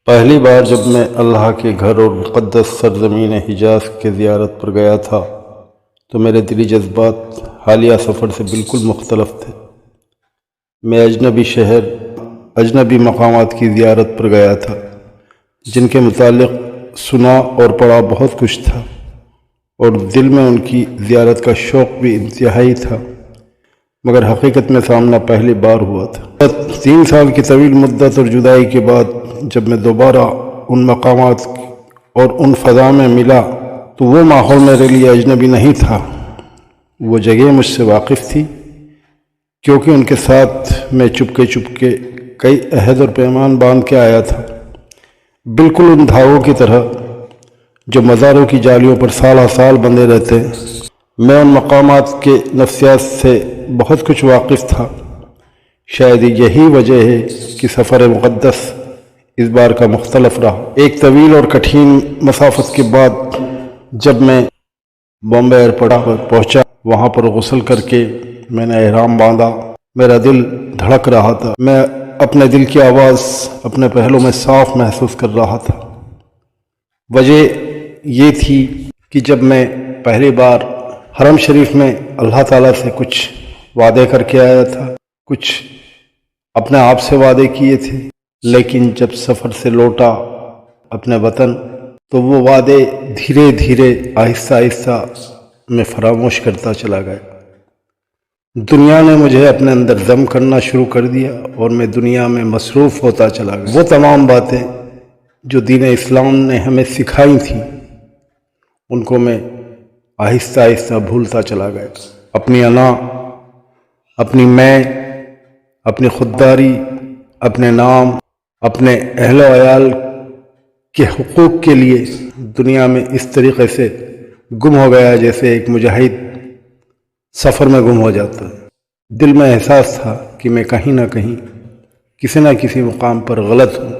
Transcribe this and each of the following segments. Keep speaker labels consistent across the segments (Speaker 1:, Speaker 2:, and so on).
Speaker 1: پہلی بار جب میں اللہ کے گھر اور مقدس سرزمین حجاز کے زیارت پر گیا تھا تو میرے دلی جذبات حالیہ سفر سے بالکل مختلف تھے۔ میں اجنبی شہر، اجنبی مقامات کی زیارت پر گیا تھا جن کے متعلق سنا اور پڑھا بہت کچھ تھا، اور دل میں ان کی زیارت کا شوق بھی انتہائی تھا، مگر حقیقت میں سامنا پہلی بار ہوا تھا۔ 3 سال کی طویل مدت اور جدائی کے بعد جب میں دوبارہ ان مقامات اور ان فضا میں ملا تو وہ ماحول میرے لیے اجنبی نہیں تھا، وہ جگہ مجھ سے واقف تھی، کیونکہ ان کے ساتھ میں چپکے کئی عہد اور پیمان باندھ کے آیا تھا، بالکل ان دھاگوں کی طرح جو مزاروں کی جالیوں پر سالہ سال بندھے رہتے ہیں۔ میں ان مقامات کے نفسیات سے بہت کچھ واقف تھا۔ شاید یہی وجہ ہے کہ سفر مقدس اس بار کا مختلف رہا۔ ایک طویل اور کٹھن مسافت کے بعد جب میں بامبے ایئرپورٹ پر پہنچا، وہاں پر غسل کر کے میں نے احرام باندھا۔ میرا دل دھڑک رہا تھا، میں اپنے دل کی آواز اپنے پہلوں میں صاف محسوس کر رہا تھا۔ وجہ یہ تھی کہ جب میں پہلی بار حرم شریف میں اللہ تعالیٰ سے کچھ وعدے کر کے آیا تھا، کچھ اپنے آپ سے وعدے کیے تھے، لیکن جب سفر سے لوٹا اپنے وطن تو وہ وعدے دھیرے دھیرے آہستہ میں فراموش کرتا چلا گیا۔ دنیا نے مجھے اپنے اندر ضم کرنا شروع کر دیا اور میں دنیا میں مصروف ہوتا چلا گیا۔ وہ تمام باتیں جو دین اسلام نے ہمیں سکھائی تھیں ان کو میں آہستہ بھولتا چلا گیا۔ اپنی انا، اپنی میں، اپنی خودداری، اپنے نام، اپنے اہل و عیال کے حقوق کے لیے دنیا میں اس طریقے سے گم ہو گیا جیسے ایک مجاہد سفر میں گم ہو جاتا ہے۔ دل میں احساس تھا کہ میں کہیں نہ کہیں کسی نہ کسی مقام پر غلط ہوں۔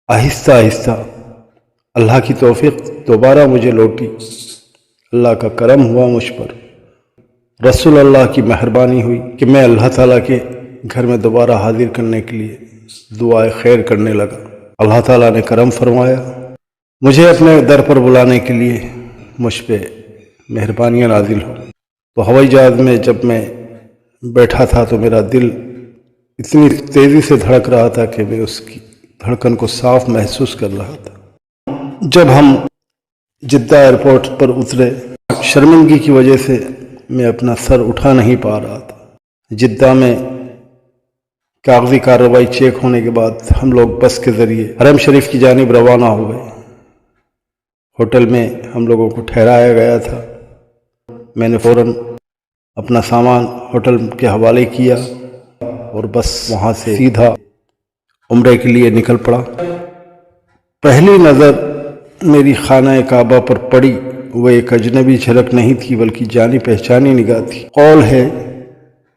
Speaker 1: آہستہ اللہ کی توفیق دوبارہ مجھے لوٹی، اللہ کا کرم ہوا مجھ پر، رسول اللہ کی مہربانی ہوئی کہ میں اللہ تعالیٰ کے گھر میں دوبارہ حاضر کرنے کے لیے دعائے خیر کرنے لگا۔ اللہ تعالیٰ نے کرم فرمایا، مجھے اپنے در پر بلانے کے لیے مجھ پہ مہربانیاں نازل ہو۔ تو ہوائی جہاز میں جب میں بیٹھا تھا تو میرا دل اتنی تیزی سے دھڑک رہا تھا کہ میں اس کی دھڑکن کو صاف محسوس کر رہا تھا۔ جب ہم جدہ ایئرپورٹ پر اترے، شرمندگی کی وجہ سے میں اپنا سر اٹھا نہیں پا رہا تھا۔ جدہ میں کاغذی کارروائی چیک ہونے کے بعد ہم لوگ بس کے ذریعے حرم شریف کی جانب روانہ ہو گئے۔ ہوٹل میں ہم لوگوں کو ٹھہرایا گیا تھا۔ میں نے فوراً اپنا سامان ہوٹل کے حوالے کیا اور بس وہاں سے سیدھا عمرے کے لیے نکل پڑا۔ پہلی نظر میری خانہ کعبہ پر پڑی وہ ایک اجنبی جھلک نہیں تھی بلکہ جانی پہچانی نگاہ تھی۔ قول ہے،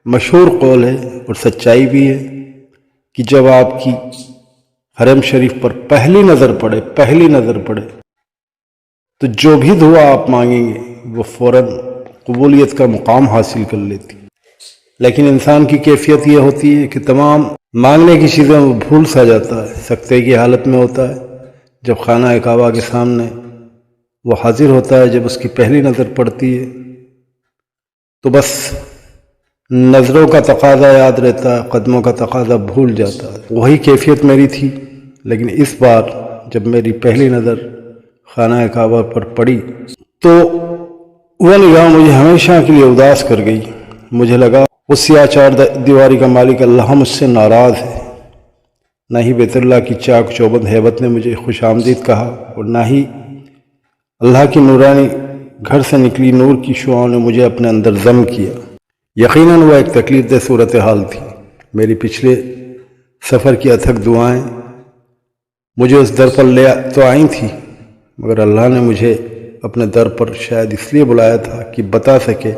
Speaker 1: مشہور قول ہے اور سچائی بھی ہے کہ جب آپ کی حرم شریف پر پہلی نظر پڑے تو جو بھی دعا آپ مانگیں گے وہ فوراً قبولیت کا مقام حاصل کر لیتی۔ لیکن انسان کی کیفیت یہ ہوتی ہے کہ تمام مانگنے کی چیزیں وہ بھول سا جاتا ہے، سکتے کی حالت میں ہوتا ہے۔ جب خانہ کعبہ کے سامنے وہ حاضر ہوتا ہے، جب اس کی پہلی نظر پڑتی ہے تو بس نظروں کا تقاضا یاد رہتا ہے، قدموں کا تقاضا بھول جاتا ہے۔ وہی کیفیت میری تھی، لیکن اس بار جب میری پہلی نظر خانہ کعبہ پر پڑی تو وہ نگاہ مجھے ہمیشہ کے لیے اداس کر گئی۔ مجھے لگا اس سیاہ چار دیواری کا مالک اللہ مجھ سے ناراض ہے۔ نہ ہی بیت اللہ کی چاک چوبند ہیبت نے مجھے خوش آمدید کہا اور نہ ہی اللہ کی نورانی گھر سے نکلی نور کی شعاؤں نے مجھے اپنے اندر ضم کیا۔ یقیناً وہ ایک تکلیف دہ صورتحال تھی۔ میری پچھلے سفر کی اتھک دعائیں مجھے اس در پر لے تو آئی تھیں، مگر اللہ نے مجھے اپنے در پر شاید اس لیے بلایا تھا کہ بتا سکے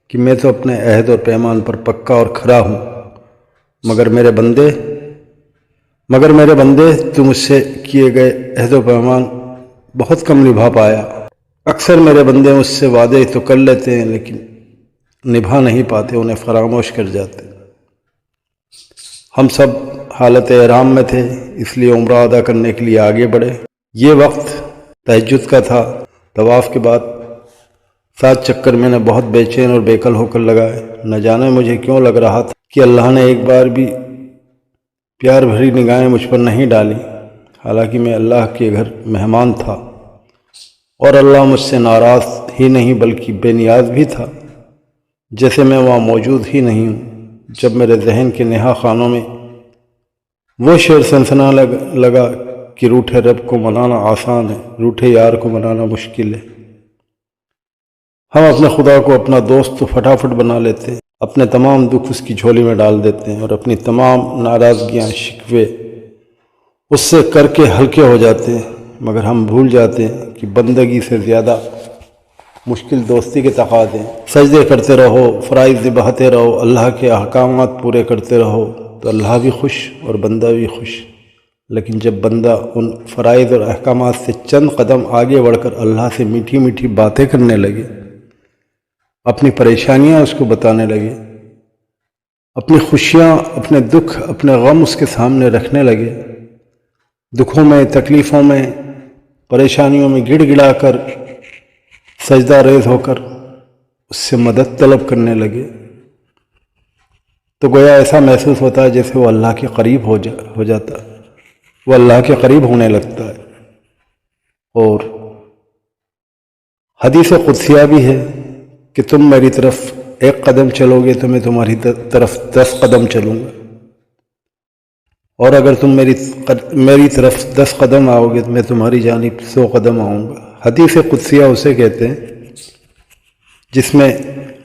Speaker 1: کہ میں تو اپنے عہد اور پیمان پر پکا اور کھرا ہوں، مگر میرے بندے تو مجھ سے کیے گئے عہد و پیمان بہت کم نبھا پایا۔ اکثر میرے بندے مجھ سے وعدے تو کر لیتے ہیں لیکن نبھا نہیں پاتے، انہیں فراموش کر جاتے۔ ہم سب حالت احرام میں تھے، اس لیے عمرہ ادا کرنے کے لیے آگے بڑھے۔ یہ وقت تہجد کا تھا۔ طواف کے بعد 7 چکر میں نے بہت بے چین اور بے کل ہو کر لگائے۔ نہ جانے مجھے کیوں لگ رہا تھا کہ اللہ نے ایک بار بھی پیار بھری نگاہیں مجھ پر نہیں ڈالی، حالانکہ میں اللہ کے گھر مہمان تھا اور اللہ مجھ سے ناراض ہی نہیں بلکہ بے نیاز بھی تھا، جیسے میں وہاں موجود ہی نہیں ہوں۔ جب میرے ذہن کے نہا خانوں میں وہ شعر سنسنا لگا کہ روٹھے رب کو منانا آسان ہے، روٹھے یار کو منانا مشکل ہے۔ ہم اپنے خدا کو اپنا دوست تو فٹافٹ بنا لیتے ہیں، اپنے تمام دکھ اس کی جھولی میں ڈال دیتے ہیں اور اپنی تمام ناراضگیاں شکوے اس سے کر کے ہلکے ہو جاتے ہیں، مگر ہم بھول جاتے ہیں کہ بندگی سے زیادہ مشکل دوستی کے تقاضے ہیں۔ سجدے کرتے رہو، فرائض نبھاتے رہو، اللہ کے احکامات پورے کرتے رہو تو اللہ بھی خوش اور بندہ بھی خوش۔ لیکن جب بندہ ان فرائض اور احکامات سے چند قدم آگے بڑھ کر اللہ سے میٹھی میٹھی باتیں کرنے لگے، اپنی پریشانیاں اس کو بتانے لگے، اپنی خوشیاں، اپنے دکھ، اپنے غم اس کے سامنے رکھنے لگے، دکھوں میں، تکلیفوں میں، پریشانیوں میں گڑ گڑا کر سجدہ ریز ہو کر اس سے مدد طلب کرنے لگے، تو گویا ایسا محسوس ہوتا ہے جیسے وہ اللہ کے قریب ہو جاتا ہے، وہ اللہ کے قریب ہونے لگتا ہے۔ اور حدیث قدسیہ بھی ہے کہ تم میری طرف 1 قدم چلو گے تو میں تمہاری طرف 10 قدم چلوں گا، اور اگر تم میری طرف 10 قدم آؤ گے تو میں تمہاری جانب 100 قدم آؤں گا۔ حدیث قدسیہ اسے کہتے ہیں جس میں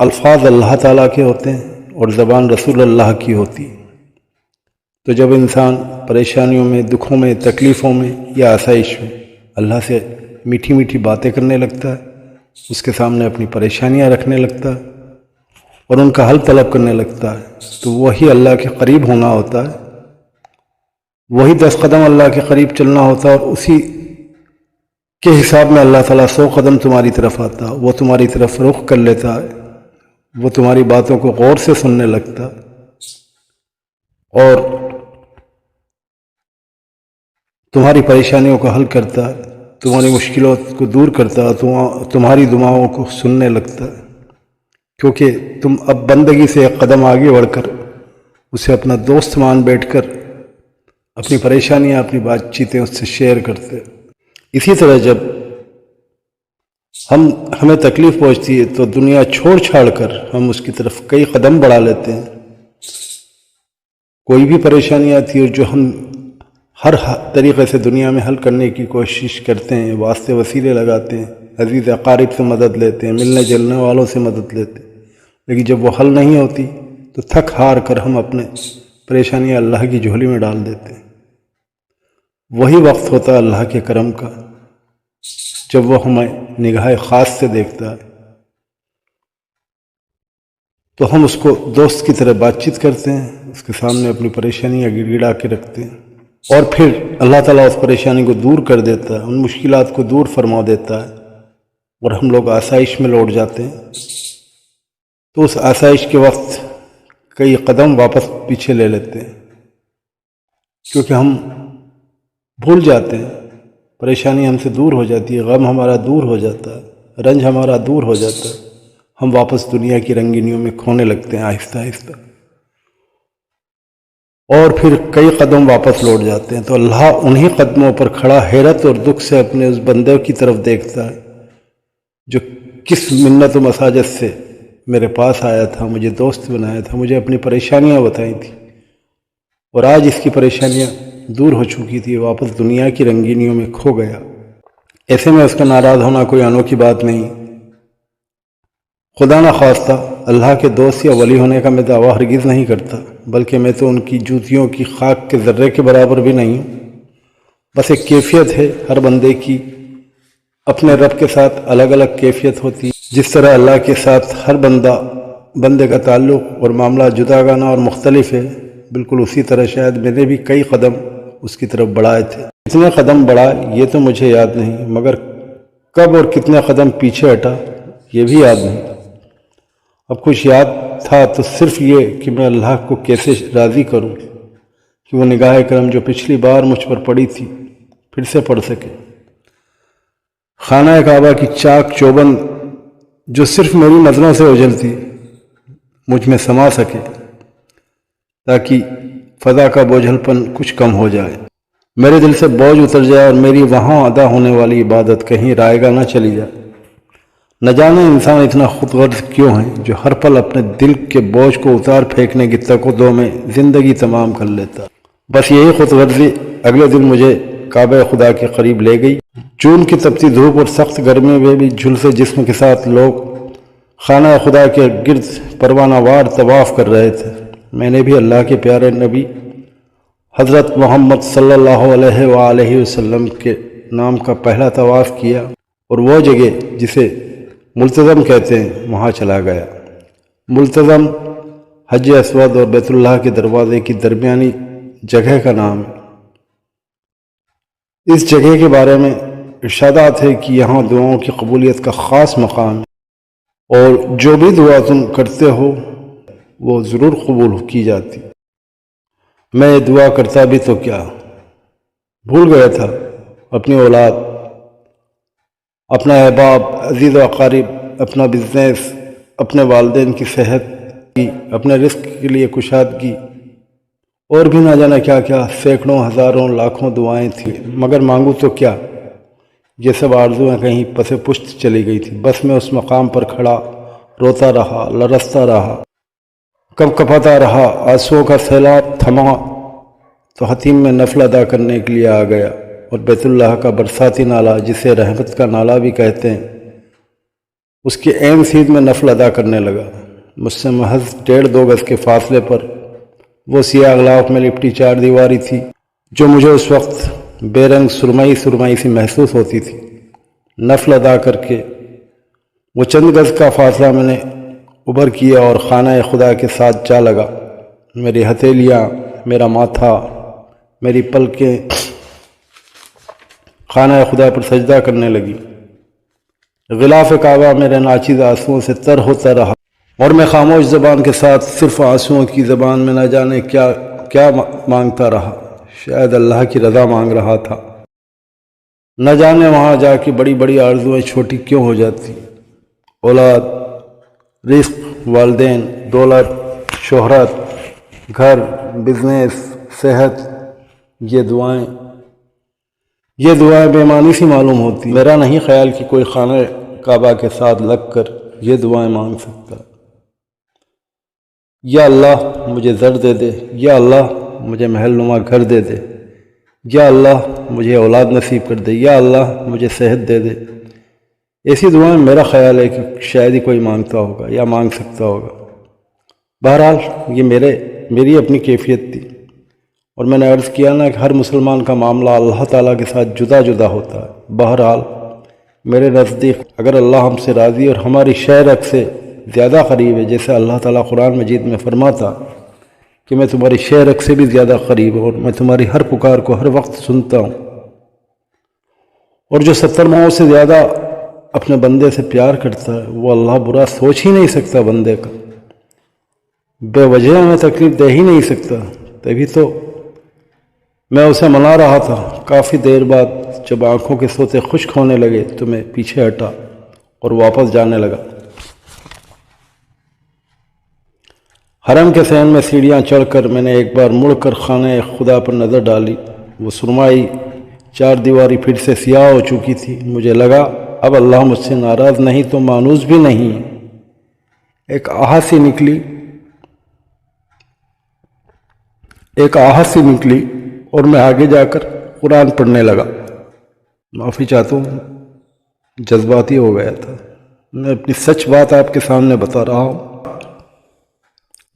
Speaker 1: الفاظ اللہ تعالیٰ کے ہوتے ہیں اور زبان رسول اللہ کی ہوتی۔ تو جب انسان پریشانیوں میں، دکھوں میں، تکلیفوں میں یا آسائش میں اللہ سے میٹھی میٹھی باتیں کرنے لگتا ہے، اس کے سامنے اپنی پریشانیاں رکھنے لگتا ہے اور ان کا حل طلب کرنے لگتا ہے، تو وہی اللہ کے قریب ہونا ہوتا ہے، وہی 10 قدم اللہ کے قریب چلنا ہوتا ہے، اور اسی کے حساب میں اللہ تعالیٰ 100 قدم تمہاری طرف آتا، وہ تمہاری طرف رخ کر لیتا ہے، وہ تمہاری باتوں کو غور سے سننے لگتا اور تمہاری پریشانیوں کو حل کرتا ہے، تمہاری مشکلات کو دور کرتا ہے، تمہاری دعاؤں کو سننے لگتا ہے، کیونکہ تم اب بندگی سے 1 قدم آگے بڑھ کر اسے اپنا دوست مان بیٹھ کر اپنی پریشانیاں، اپنی بات چیتیں اس سے شیئر کرتے۔ اسی طرح جب ہمیں تکلیف پہنچتی ہے تو دنیا چھوڑ چھاڑ کر ہم اس کی طرف کئی قدم بڑھا لیتے ہیں۔ کوئی بھی پریشانی آتی ہے اور جو ہم ہر طریقے سے دنیا میں حل کرنے کی کوشش کرتے ہیں، واسطے وسیلے لگاتے ہیں، عزیز اقارب سے مدد لیتے ہیں، ملنے جلنے والوں سے مدد لیتے ہیں، لیکن جب وہ حل نہیں ہوتی تو تھک ہار کر ہم اپنے پریشانیاں اللہ کی جھولی میں ڈال دیتے ہیں۔ وہی وقت ہوتا ہے اللہ کے کرم کا جب وہ ہمیں نگاہ خاص سے دیکھتا ہے، تو ہم اس کو دوست کی طرح بات چیت کرتے ہیں، اس کے سامنے اپنی پریشانیاں گڑ گڑا کے رکھتے ہیں، اور پھر اللہ تعالیٰ اس پریشانی کو دور کر دیتا ہے، ان مشکلات کو دور فرما دیتا ہے، اور ہم لوگ آسائش میں لوٹ جاتے ہیں۔ تو اس آسائش کے وقت کئی قدم واپس پیچھے لے لیتے ہیں، کیونکہ ہم بھول جاتے ہیں، پریشانی ہم سے دور ہو جاتی ہے، غم ہمارا دور ہو جاتا ہے، رنج ہمارا دور ہو جاتا ہے، ہم واپس دنیا کی رنگینیوں میں کھونے لگتے ہیں آہستہ آہستہ، اور پھر کئی قدم واپس لوٹ جاتے ہیں۔ تو اللہ انہی قدموں پر کھڑا حیرت اور دکھ سے اپنے اس بندے کی طرف دیکھتا ہے جو کس منت و مساجت سے میرے پاس آیا تھا، مجھے دوست بنایا تھا، مجھے اپنی پریشانیاں بتائی تھیں، اور آج اس کی پریشانیاں دور ہو چکی تھی، واپس دنیا کی رنگینیوں میں کھو گیا۔ ایسے میں اس کا ناراض ہونا کوئی انوکھی بات نہیں۔ خدا نہ خواستہ اللہ کے دوست یا ولی ہونے کا میں دعویٰ ہرگز نہیں کرتا، بلکہ میں تو ان کی جوتیوں کی خاک کے ذرے کے برابر بھی نہیں ہوں۔ بس ایک کیفیت ہے، ہر بندے کی اپنے رب کے ساتھ الگ الگ کیفیت ہوتی ہے۔ جس طرح اللہ کے ساتھ ہر بندے کا تعلق اور معاملہ جداگانہ اور مختلف ہے، بالکل اسی طرح شاید میں نے بھی کئی قدم اس کی طرف بڑھائے تھے۔ کتنے قدم بڑھا یہ تو مجھے یاد نہیں، مگر کب اور کتنے قدم پیچھے ہٹا یہ بھی یاد نہیں۔ اب کچھ یاد تھا تو صرف یہ کہ میں اللہ کو کیسے راضی کروں، کہ وہ نگاہ کرم جو پچھلی بار مجھ پر پڑی تھی پھر سے پڑھ سکے، خانہ کعبہ کی چاک چوبند جو صرف میری نظروں سے اجلتی مجھ میں سما سکے، تاکہ فضا کا بوجھل پن کچھ کم ہو جائے، میرے دل سے بوجھ اتر جائے اور میری وہاں ادا ہونے والی عبادت کہیں رائے گاہ نہ چلی جائے۔ نہ جانے انسان اتنا خود غرض کیوں ہے جو ہر پل اپنے دل کے بوجھ کو اتار پھینکنے کی تک و دو میں زندگی تمام کر لیتا۔ بس یہی خود غرضی اگلے دن مجھے کعبہ خدا کے قریب لے گئی۔ جون کی تپتی دھوپ اور سخت گرمی میں بھی جھلسے جسم کے ساتھ لوگ خانہ خدا کے گرد پروانہ وار طواف کر رہے تھے۔ میں نے بھی اللہ کے پیارے نبی حضرت محمد صلی اللہ علیہ وآلہ وسلم کے نام کا پہلا طواف کیا اور وہ جگہ جسے ملتزم کہتے ہیں وہاں چلا گیا۔ ملتزم حج اسود اور بیت اللہ کے دروازے کی درمیانی جگہ کا نام ہے۔ اس جگہ کے بارے میں ارشادات ہے کہ یہاں دعاؤں کی قبولیت کا خاص مقام ہے اور جو بھی دعا تم کرتے ہو وہ ضرور قبول کی جاتی۔ میں یہ دعا کرتا بھی تو کیا بھول گیا تھا، اپنی اولاد، اپنا احباب، عزیز و اقارب، اپنا بزنس، اپنے والدین کی صحت کی، اپنے رزق کے لیے کشادگی اور بھی نہ جانا کیا کیا سینکڑوں ہزاروں لاکھوں دعائیں تھیں، مگر مانگوں تو کیا، یہ سب آرزویں کہیں پس پشت چلی گئی تھی۔ بس میں اس مقام پر کھڑا روتا رہا، لرزتا رہا، کب کپاتا رہا۔ آنسوؤں کا سیلاب تھما تو حتیم میں نفل ادا کرنے کے لیے آ گیا اور بیت اللہ کا برساتی نالہ جسے رحمت کا نالہ بھی کہتے ہیں اس کے عین سیدھ میں نفل ادا کرنے لگا۔ مجھ سے محض 1.5-2 گز کے فاصلے پر وہ سیاہ غلاف میں لپٹی 4 دیواری تھی جو مجھے اس وقت بے رنگ سرمئی سرمئی سی محسوس ہوتی تھی۔ نفل ادا کر کے وہ چند گز کا فاصلہ میں نے عبور کیا اور خانہ خدا کے ساتھ جا لگا۔ میری ہتھیلیاں، میرا ماتھا، میری پلکیں خانہ خدا پر سجدہ کرنے لگی۔ غلاف کعبہ میرے ناچیز آنسوؤں سے تر ہوتا رہا اور میں خاموش زبان کے ساتھ صرف آنسوؤں کی زبان میں نہ جانے کیا مانگتا رہا۔ شاید اللہ کی رضا مانگ رہا تھا، نہ جانے وہاں جا کے بڑی بڑی آرزویں چھوٹی کیوں ہو جاتی۔ اولاد، رزق، والدین، دولت، شہرت، گھر، بزنس، صحت، یہ دعائیں بے معنی سی معلوم ہوتی۔ میرا نہیں خیال کہ کوئی خانہ کعبہ کے ساتھ لگ کر یہ دعائیں مانگ سکتا۔ یا اللہ مجھے زر دے دے، یا اللہ مجھے محل نما گھر دے دے، یا اللہ مجھے اولاد نصیب کر دے، یا اللہ مجھے صحت دے دے۔ ایسی دعائیں میرا خیال ہے کہ شاید ہی کوئی مانگتا ہوگا یا مانگ سکتا ہوگا۔ بہرحال یہ میری اپنی کیفیت تھی اور میں نے عرض کیا نا کہ ہر مسلمان کا معاملہ اللہ تعالیٰ کے ساتھ جدا جدا ہوتا ہے۔ بہرحال میرے نزدیک اگر اللہ ہم سے راضی اور ہماری شہرت سے زیادہ قریب ہے، جیسے اللہ تعالیٰ قرآن مجید میں فرماتا کہ میں تمہاری شہرت سے بھی زیادہ قریب ہوں اور میں تمہاری ہر پکار کو ہر وقت سنتا ہوں، اور جو 70 ماہوں سے زیادہ اپنے بندے سے پیار کرتا ہے وہ اللہ برا سوچ ہی نہیں سکتا، بندے کا بے وجہ میں تکلیف دے ہی نہیں سکتا۔ تبھی تو میں اسے منا رہا تھا۔ کافی دیر بعد جب آنکھوں کے سوتے خشک ہونے لگے تو میں پیچھے ہٹا اور واپس جانے لگا۔ حرم کے صحن میں سیڑھیاں چڑھ کر میں نے ایک بار مڑ کر خانہ خدا پر نظر ڈالی۔ وہ سرمائی 4 دیواری پھر سے سیاہ ہو چکی تھی۔ مجھے لگا اب اللہ مجھ سے ناراض نہیں تو مانوس بھی نہیں۔ ایک آہت سی نکلی اور میں آگے جا کر قرآن پڑھنے لگا۔ معافی چاہتا ہوں، جذباتی ہو گیا تھا۔ میں اپنی سچ بات آپ کے سامنے بتا رہا ہوں۔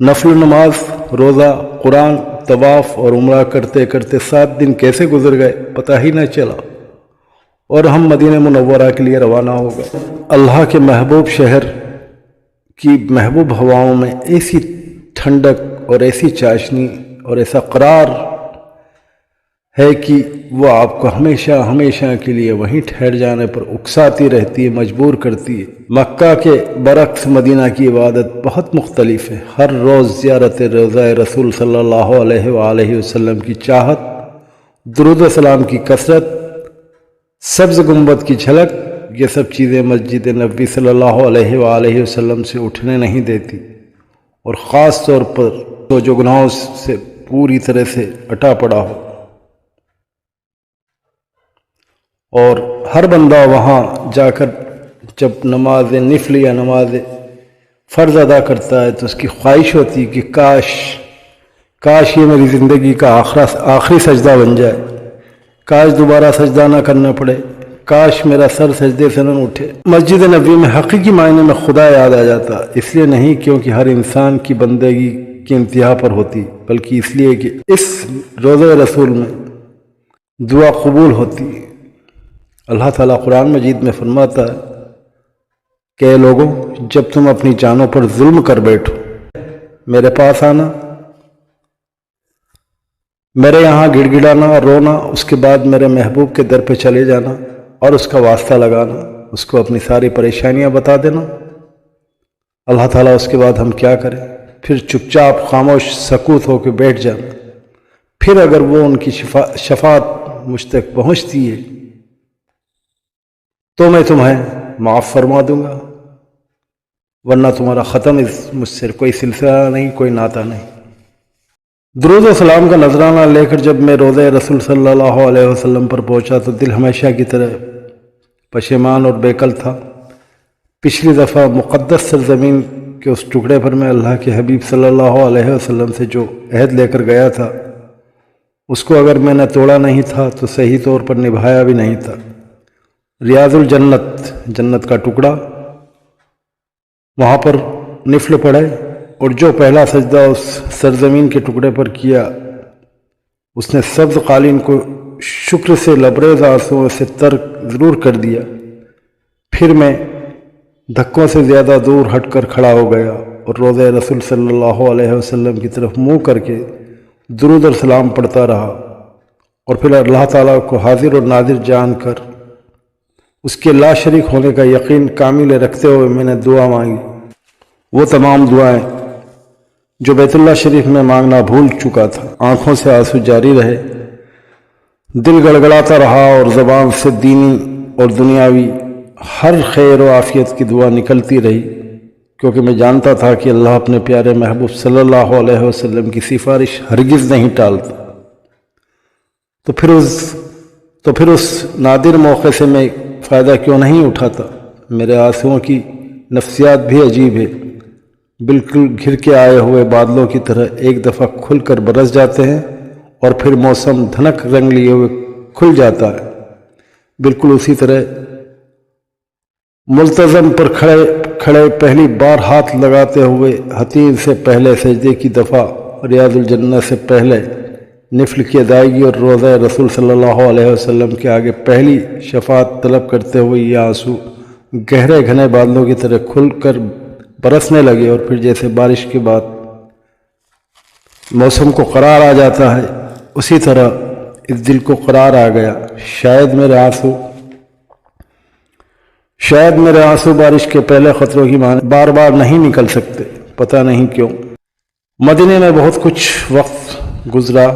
Speaker 1: نفل نماز، روزہ، قرآن، طواف اور عمرہ کرتے کرتے 7 دن کیسے گزر گئے پتہ ہی نہ چلا اور ہم مدینہ منورہ کے لیے روانہ ہو گئے۔ اللہ کے محبوب شہر کی محبوب ہواؤں میں ایسی ٹھنڈک اور ایسی چاشنی اور ایسا قرار ہے کہ وہ آپ کو ہمیشہ ہمیشہ کے لیے وہیں ٹھہر جانے پر اکساتی رہتی ہے، مجبور کرتی ہے۔ مکہ کے برعکس مدینہ کی عبادت بہت مختلف ہے۔ ہر روز زیارت روضہ رسول صلی اللہ علیہ وآلہ وسلم کی چاہت، درود و سلام کی کثرت، سبز گنبد کی جھلک، یہ سب چیزیں مسجد نبوی صلی اللہ علیہ وآلہ وسلم سے اٹھنے نہیں دیتی، اور خاص طور پر تو جو گناہوں سے پوری طرح سے اٹا پڑا ہو۔ اور ہر بندہ وہاں جا کر جب نماز نفل یا نماز فرض ادا کرتا ہے تو اس کی خواہش ہوتی ہے کہ کاش یہ میری زندگی کا آخری سجدہ بن جائے، کاش دوبارہ سجدہ نہ کرنا پڑے، کاش میرا سر سجدے سے نہ اٹھے۔ مسجد نبوی میں حقیقی معنی میں خدا یاد آ جاتا، اس لیے نہیں کیونکہ ہر انسان کی بندگی کی انتہا پر ہوتی، بلکہ اس لیے کہ اس روضہ رسول میں دعا قبول ہوتی ہے۔ اللہ تعالیٰ قرآن مجید میں فرماتا ہے کہ اے لوگوں، جب تم اپنی جانوں پر ظلم کر بیٹھو، میرے پاس آنا، میرے یہاں گڑ گڑانا اور رونا، اس کے بعد میرے محبوب کے در پہ چلے جانا اور اس کا واسطہ لگانا، اس کو اپنی ساری پریشانیاں بتا دینا۔ اللہ تعالیٰ اس کے بعد ہم کیا کریں؟ پھر چپ چاپ خاموش سکوت ہو کے بیٹھ جانا۔ پھر اگر وہ ان کی شفاعت مجھ تک پہنچتی ہے تو میں تمہیں معاف فرما دوں گا، ورنہ تمہارا ختم مجھ سے کوئی سلسلہ نہیں، کوئی ناطہ نہیں۔ درود و سلام کا نذرانہ لے کر جب میں روضہ رسول صلی اللہ علیہ وسلم پر پہنچا تو دل ہمیشہ کی طرح پشیمان اور بےکل تھا۔ پچھلی دفعہ مقدس سرزمین کے اس ٹکڑے پر میں اللہ کے حبیب صلی اللہ علیہ وسلم سے جو عہد لے کر گیا تھا، اس کو اگر میں نے توڑا نہیں تھا تو صحیح طور پر نبھایا بھی نہیں تھا۔ ریاض الجنت، جنت کا ٹکڑا، وہاں پر نفل پڑھے، اور جو پہلا سجدہ اس سرزمین کے ٹکڑے پر کیا، اس نے سبز قالین کو شکر سے لبریز آنسوؤں سے تر ضرور کر دیا۔ پھر میں دھکوں سے زیادہ دور ہٹ کر کھڑا ہو گیا اور روضہ رسول صلی اللہ علیہ وسلم کی طرف منہ کر کے درود اور سلام پڑھتا رہا، اور پھر اللہ تعالیٰ کو حاضر اور ناظر جان کر اس کے لا شریک ہونے کا یقین کامل رکھتے ہوئے میں نے دعا مانگی، وہ تمام دعائیں جو بیت اللہ شریف میں مانگنا بھول چکا تھا۔ آنکھوں سے آنسو جاری رہے، دل گڑگڑاتا رہا، اور زبان سے دینی اور دنیاوی ہر خیر و عافیت کی دعا نکلتی رہی، کیونکہ میں جانتا تھا کہ اللہ اپنے پیارے محبوب صلی اللہ علیہ وسلم کی سفارش ہرگز نہیں ٹالتا۔ تو پھر اس نادر موقع سے میں فائدہ کیوں نہیں اٹھاتا؟ میرے آنسوؤں کی نفسیات بھی عجیب ہے، بالکل گھر کے آئے ہوئے بادلوں کی طرح ایک دفعہ کھل کر برس جاتے ہیں اور پھر موسم دھنک رنگ لیے ہوئے کھل جاتا ہے۔ بالکل اسی طرح ملتزم پر کھڑے پہلی بار ہاتھ لگاتے ہوئے حتیم سے پہلے سجدے کی دفعہ، ریاض الجنہ سے پہلے نفل کی ادائیگی، اور روضہ رسول صلی اللہ علیہ وسلم کے آگے پہلی شفاعت طلب کرتے ہوئے یہ آنسو گہرے گھنے بادلوں کی طرح کھل کر برسنے لگے، اور پھر جیسے بارش کے بعد موسم کو قرار آ جاتا ہے، اسی طرح اس دل کو قرار آ گیا۔ شاید میرے آنسو بارش کے پہلے خطروں کی مانند بار بار نہیں نکل سکتے، پتہ نہیں کیوں۔ مدینے میں بہت کچھ وقت گزرا،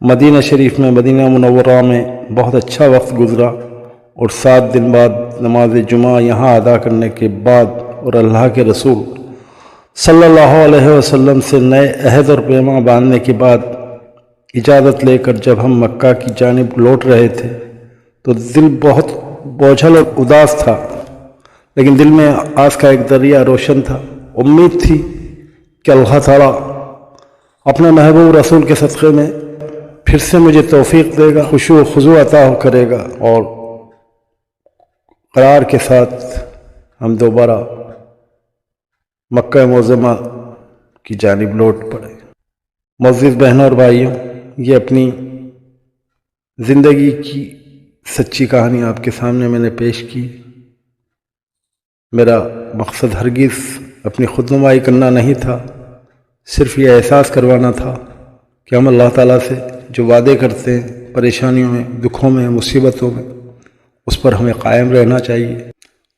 Speaker 1: مدینہ شریف میں، مدینہ منورہ میں بہت اچھا وقت گزرا، اور 7 دن بعد نماز جمعہ یہاں ادا کرنے کے بعد اور اللہ کے رسول صلی اللہ علیہ وسلم سے نئے عہد اور پیمان باندھنے کے بعد اجازت لے کر جب ہم مکہ کی جانب لوٹ رہے تھے تو دل بہت بوجھل اور اداس تھا، لیکن دل میں آس کا ایک دریا روشن تھا۔ امید تھی کہ اللہ تعالیٰ اپنے محبوب رسول کے صدقے میں پھر سے مجھے توفیق دے گا، خشوع و خضوع عطا کرے گا، اور قرار کے ساتھ ہم دوبارہ مکہ معظمہ کی جانب لوٹ پڑے۔ معزز بہنوں اور بھائیوں، یہ اپنی زندگی کی سچی کہانی آپ کے سامنے میں نے پیش کی۔ میرا مقصد ہرگز اپنی خود نمائی کرنا نہیں تھا، صرف یہ احساس کروانا تھا کہ ہم اللہ تعالیٰ سے جو وعدے کرتے ہیں پریشانیوں میں، دکھوں میں، مصیبتوں میں، اس پر ہمیں قائم رہنا چاہیے۔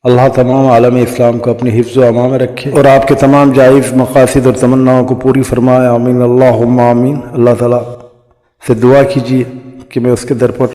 Speaker 1: اللہ تمام عالم اسلام کو اپنی حفظ و امان میں رکھے اور آپ کے تمام جائز مقاصد اور تمناؤں کو پوری فرمائے، آمین اللہم آمین۔ اللہ تعالیٰ سے دعا کیجیے کہ میں اس کے در پر